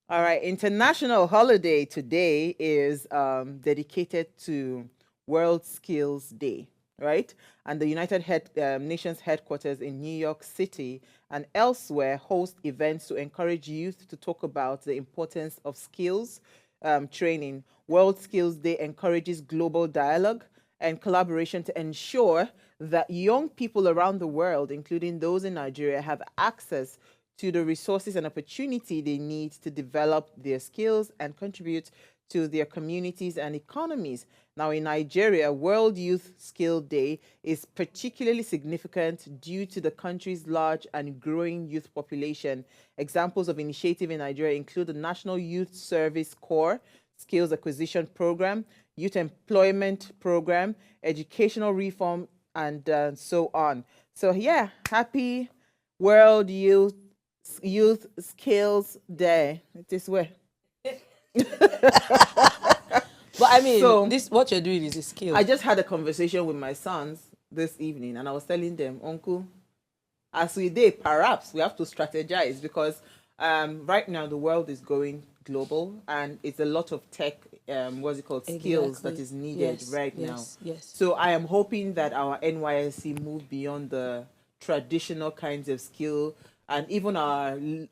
All right, international holiday today is dedicated to World Skills Day, right? And the Nations headquarters in New York City and elsewhere host events to encourage youth to talk about the importance of skills training. World Skills Day encourages global dialogue and collaboration to ensure that young people around the world, including those in Nigeria, have access to the resources and opportunity they need to develop their skills and contribute to their communities and economies. Now, in Nigeria, World Youth Skill Day is particularly significant due to the country's large and growing youth population. Examples of initiative in Nigeria include the National Youth Service Corps Skills Acquisition Program, Youth Employment Program, Educational Reform, and so on. So, yeah, happy World Youth Skills Day. It is where. But I mean, So- this what you're doing is a skill. I just had a conversation with my sons this evening, and I was telling them, Uncle, as we did, perhaps we have to strategize because right now the world is going global, and it's a lot of tech, what's it called, skills that Exactly. is needed Yes, right yes, now. yes. So I am hoping that our NYSC move beyond the traditional kinds of skill and even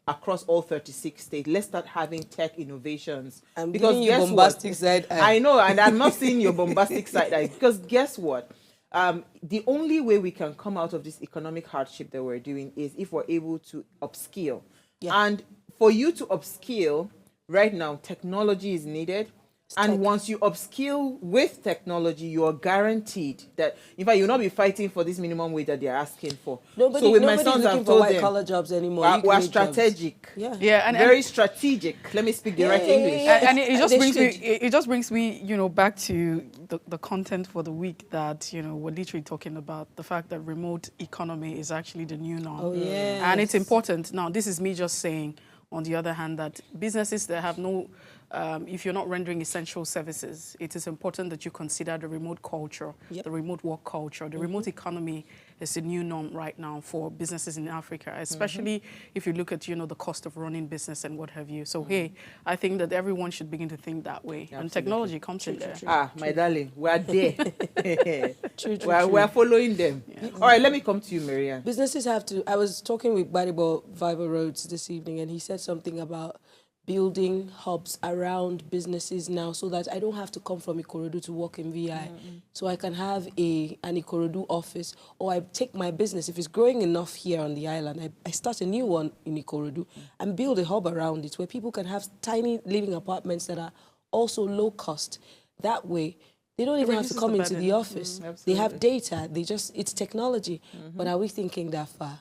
across all 36 states. Let's start having tech innovations. I'm because giving you guess bombastic what? side eye. I know, and I'm not seeing your bombastic side eye because guess what? The only way we can come out of this economic hardship that we're doing is if we're able to upskill. Yeah. And for you to upskill, right now, technology is needed. And tech. once you upskill with technology, you are guaranteed that, in fact, you'll not be fighting for this minimum wage that they're asking for. Nobody's so with my looking sons, for I've told white them, collar jobs anymore. You can we're make jobs. strategic. Yeah. Yeah, and Very strategic. Let me speak the right English. and it just They brings me should. it just brings me back to the content for the week that we're literally talking about the fact that remote economy is actually the new norm. Oh yeah. And it's important. Now, this is me just saying, on the other hand, that businesses that have no, if you're not rendering essential services, it is important that you consider the remote culture, Yep. the remote work culture. The remote economy is the new norm right now for businesses in Africa, especially if you look at, the cost of running business and what have you. So, hey, I think that everyone should begin to think that way. And technology comes in there. My darling, we're there. True, We're following them. All right, let me come to you, Marianne. Businesses have to. I was talking with Badibo Viber Roads this evening, and he said something about building hubs around businesses now, so that I don't have to come from Ikorodu to work in VI. So I can have an Ikorodu office, or I take my business, if it's growing enough here on the island, I start a new one in Ikorodu and build a hub around it where people can have tiny living apartments that are also low cost. That way, they don't even have to reduces come the into the burden. office. They have data. It's technology. But are we thinking that far?